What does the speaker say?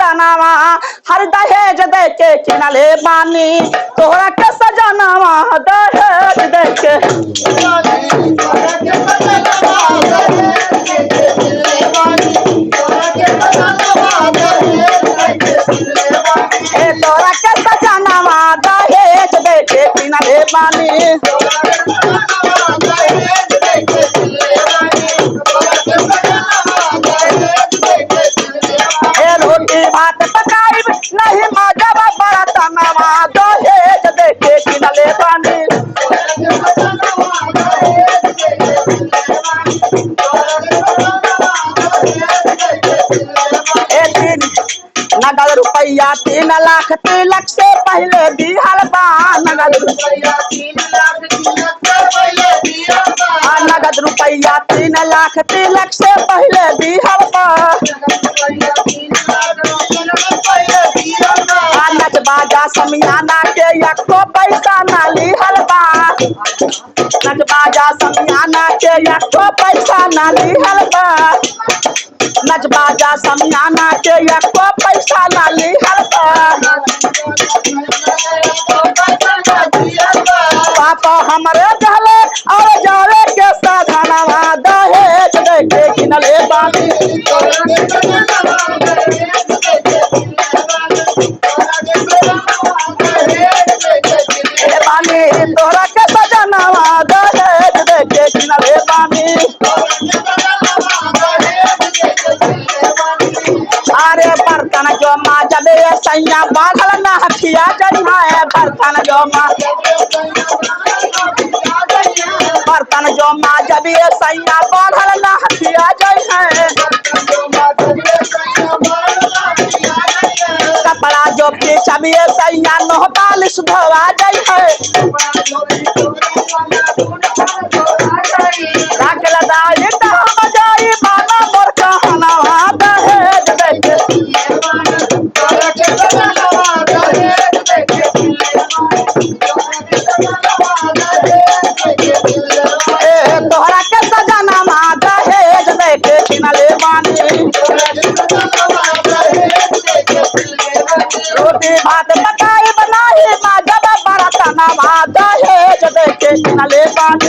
बरतनावा हर दहेज दे के किनले बानी तोहरा के सजनावा दहेज दे के ए तोहरा के सजनावा दहेज दे के किनले बानी ए रोटी भात पकाई नहीं मजा बरतनावा दहेज दे के किनले बानी नगद रुपया 3 लाख तिलक से पहले दिहल बा नगद रुपया 3 लाख तिलक से पहले दिहल बा नच बाजा समियाना के एको पैसा ना लिहल बा नच बाजा समियाना के एको पैसा ना लिहल बा नच बाजा समियाना के एको पैसा ना लिहल बा पापा हमरे कहले और जावे के साधनवा दहेज दे के किनले बानी तोहरा के सजनावा दहेज दे के किनले बानी अरे बर्तन जो माँ जब सैया बाढ़ल न हथिया जइहा है बर्तन जो माँ जब सैया बाढ़ल न हथिया जइहा कपड़ा जो पीछब सैया नोह पालिश धोवा जइहा राखल दाई हम जाई माना मोर कहनावा दहेज दे के तोहरा के सजनावा दहेज दे के किनले बानी रोटी भात पकाई बनाई माँ जब बरतनावा दहेज दे के किनले बानी